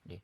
जी।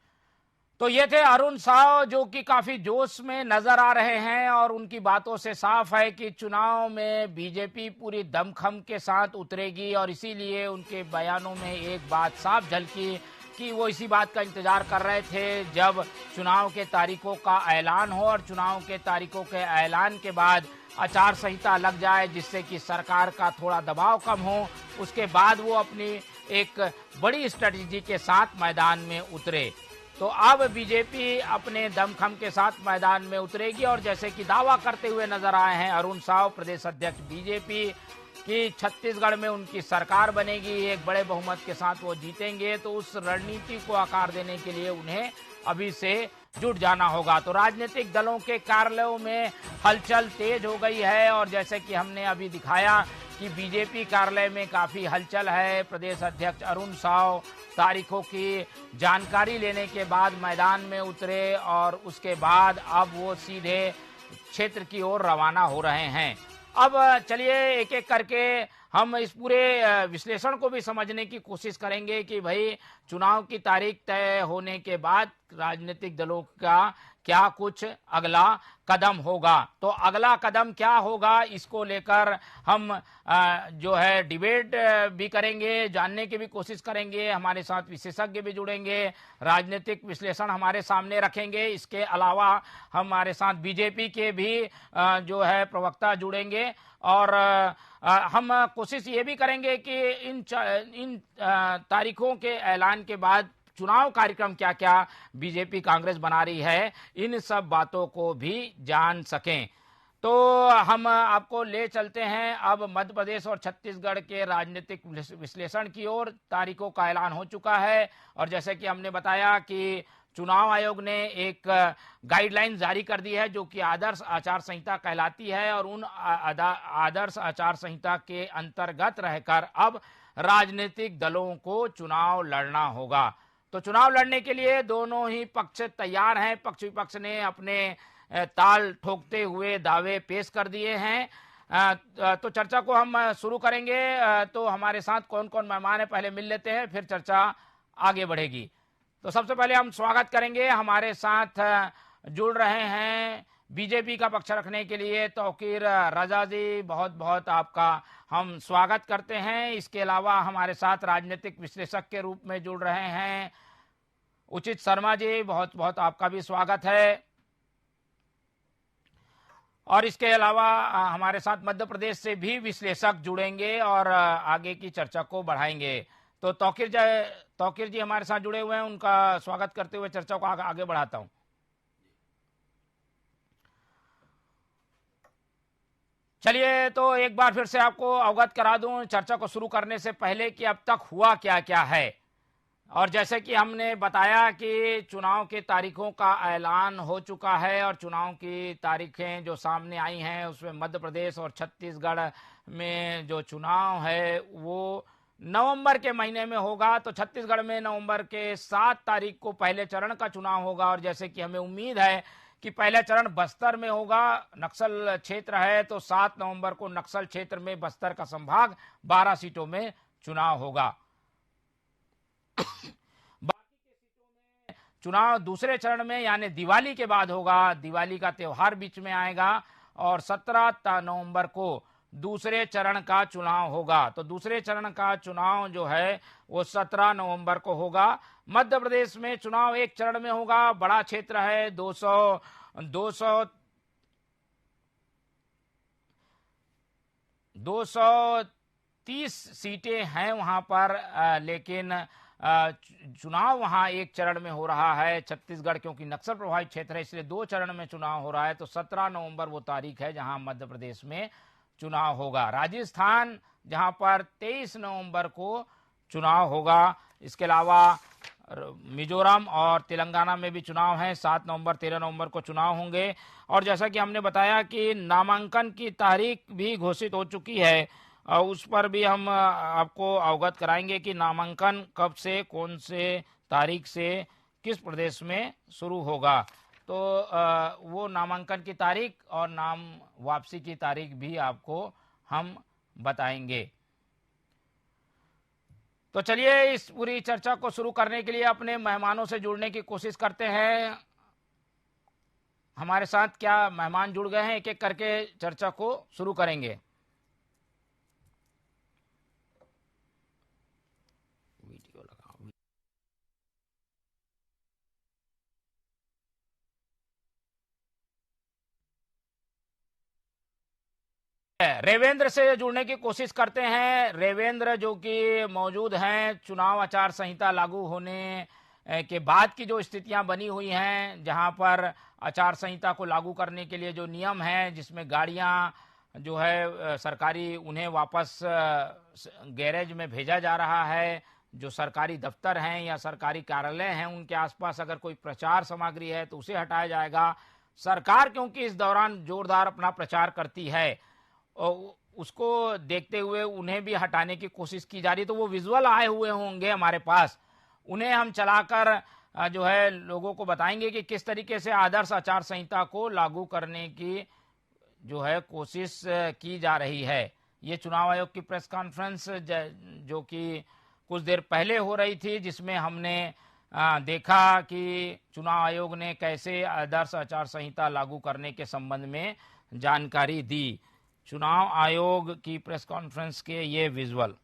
तो ये थे अरुण साव, जो कि काफी जोश में नजर आ रहे हैं और उनकी बातों से साफ है कि चुनाव में बीजेपी पूरी दमखम के साथ उतरेगी और इसीलिए उनके बयानों में एक बात साफ झलकी कि वो इसी बात का इंतजार कर रहे थे जब चुनाव के तारीखों का ऐलान हो और चुनाव के तारीखों के ऐलान के बाद आचार संहिता लग जाए, जिससे कि सरकार का थोड़ा दबाव कम हो। उसके बाद वो अपनी एक बड़ी स्ट्रेटजी के साथ मैदान में उतरे। तो अब बीजेपी अपने दमखम के साथ मैदान में उतरेगी और जैसे कि दावा करते हुए नजर आए हैं अरुण साव, प्रदेश अध्यक्ष बीजेपी, कि छत्तीसगढ़ में उनकी सरकार बनेगी, एक बड़े बहुमत के साथ वो जीतेंगे। तो उस रणनीति को आकार देने के लिए उन्हें अभी से जुट जाना होगा। तो राजनीतिक दलों के कार्यालयों में हलचल तेज हो गई है और जैसे कि हमने अभी दिखाया कि बीजेपी कार्यालय में काफी हलचल है। प्रदेश अध्यक्ष अरुण साव तारीखों की जानकारी लेने के बाद मैदान में उतरे और उसके बाद अब वो सीधे क्षेत्र की ओर रवाना हो रहे हैं। अब चलिए एक एक करके हम इस पूरे विश्लेषण को भी समझने की कोशिश करेंगे कि भाई चुनाव की तारीख तय होने के बाद राजनीतिक दलों का क्या कुछ अगला कदम होगा। तो अगला कदम क्या होगा, इसको लेकर हम जो है डिबेट भी करेंगे, जानने की भी कोशिश करेंगे। हमारे साथ विशेषज्ञ भी जुड़ेंगे, राजनीतिक विश्लेषण हमारे सामने रखेंगे। इसके अलावा हमारे साथ बीजेपी के भी जो है प्रवक्ता जुड़ेंगे और हम कोशिश ये भी करेंगे कि इन तारीखों के ऐलान के बाद चुनाव कार्यक्रम क्या क्या बीजेपी कांग्रेस बना रही है, इन सब बातों को भी जान सकें। तो हम आपको ले चलते हैं अब मध्य प्रदेश और छत्तीसगढ़ के राजनीतिक विश्लेषण की ओर। तारीखों का ऐलान हो चुका है और जैसे कि हमने बताया कि चुनाव आयोग ने एक गाइडलाइन जारी कर दी है जो कि आदर्श आचार संहिता कहलाती है और उन आदर्श आचार संहिता के अंतर्गत रहकर अब राजनीतिक दलों को चुनाव लड़ना होगा। तो चुनाव लड़ने के लिए दोनों ही पक्ष तैयार हैं। पक्ष विपक्ष ने अपने ताल ठोकते हुए दावे पेश कर दिए हैं। तो चर्चा को हम शुरू करेंगे। तो हमारे साथ कौन कौन मेहमान है पहले मिल लेते हैं, फिर चर्चा आगे बढ़ेगी। तो सबसे पहले हम स्वागत करेंगे, हमारे साथ जुड़ रहे हैं बीजेपी का पक्ष रखने के लिए तौकीर रजा जी, बहुत बहुत आपका हम स्वागत करते हैं। इसके अलावा हमारे साथ राजनीतिक विश्लेषक के रूप में जुड़ रहे हैं उचित शर्मा जी, बहुत बहुत आपका भी स्वागत है। और इसके अलावा हमारे साथ मध्य प्रदेश से भी विश्लेषक जुड़ेंगे और आगे की चर्चा को बढ़ाएंगे। तो तौकीर जी हमारे साथ जुड़े हुए हैं, उनका स्वागत करते हुए चर्चा को आगे बढ़ाता हूं। चलिए तो एक बार फिर से आपको अवगत करा दूं चर्चा को शुरू करने से पहले कि अब तक हुआ क्या क्या है। और जैसे कि हमने बताया कि चुनाव के तारीखों का ऐलान हो चुका है और चुनाव की तारीखें जो सामने आई हैं उसमें मध्य प्रदेश और छत्तीसगढ़ में जो चुनाव है वो नवंबर के महीने में होगा। तो छत्तीसगढ़ में नवंबर के 7 तारीख को पहले चरण का चुनाव होगा और जैसे कि हमें उम्मीद है कि पहला चरण बस्तर में होगा, नक्सल क्षेत्र है, तो 7 नवंबर को नक्सल क्षेत्र में बस्तर का संभाग 12 सीटों में चुनाव होगा। बाकी के सीटों में चुनाव दूसरे चरण में यानी दिवाली के बाद होगा। दिवाली का त्योहार बीच में आएगा और 17 नवंबर को दूसरे चरण का चुनाव होगा। तो दूसरे चरण का चुनाव जो है वो 17 नवंबर को होगा। मध्य प्रदेश में चुनाव एक चरण में होगा, बड़ा क्षेत्र है, 230 सीटें हैं वहां पर, लेकिन चुनाव वहां एक चरण में हो रहा है। छत्तीसगढ़ क्योंकि नक्सल प्रभावित क्षेत्र है इसलिए 2 चरण में चुनाव हो रहा है। तो 17 नवंबर वो तारीख है जहां मध्य प्रदेश में चुनाव होगा। राजस्थान जहां पर 23 नवंबर को चुनाव होगा। इसके अलावा मिजोरम और तेलंगाना में भी चुनाव है, 7 नवंबर 13 नवंबर को चुनाव होंगे। और जैसा कि हमने बताया कि नामांकन की तारीख भी घोषित हो चुकी है, उस पर भी हम आपको अवगत कराएंगे कि नामांकन कब से, कौन से तारीख से, किस प्रदेश में शुरू होगा। तो वो नामांकन की तारीख और नाम वापसी की तारीख भी आपको हम बताएंगे। तो चलिए इस पूरी चर्चा को शुरू करने के लिए अपने मेहमानों से जुड़ने की कोशिश करते हैं। हमारे साथ क्या मेहमान जुड़ गए हैं, एक एक करके चर्चा को शुरू करेंगे। वीडियो लगाओ। रेवेंद्र से जुड़ने की कोशिश करते हैं। रेवेंद्र जो कि मौजूद हैं चुनाव आचार संहिता लागू होने के बाद की जो स्थितियां बनी हुई हैं, जहां पर आचार संहिता को लागू करने के लिए जो नियम हैं, जिसमें गाड़ियां जो है सरकारी उन्हें वापस गैरेज में भेजा जा रहा है। जो सरकारी दफ्तर हैं या सरकारी कार्यालय हैं उनके आसपास अगर कोई प्रचार सामग्री है तो उसे हटाया जाएगा। सरकार क्योंकि इस दौरान जोरदार अपना प्रचार करती है और उसको देखते हुए उन्हें भी हटाने की कोशिश की जा रही है। तो वो विजुअल आए हुए होंगे हमारे पास, उन्हें हम चलाकर जो है लोगों को बताएंगे कि किस तरीके से आदर्श आचार संहिता को लागू करने की जो है कोशिश की जा रही है। ये चुनाव आयोग की प्रेस कॉन्फ्रेंस जो कि कुछ देर पहले हो रही थी, जिसमें हमने देखा कि चुनाव आयोग ने कैसे आदर्श आचार संहिता लागू करने के संबंध में जानकारी दी। चुनाव आयोग की प्रेस कॉन्फ्रेंस के ये विजुअल।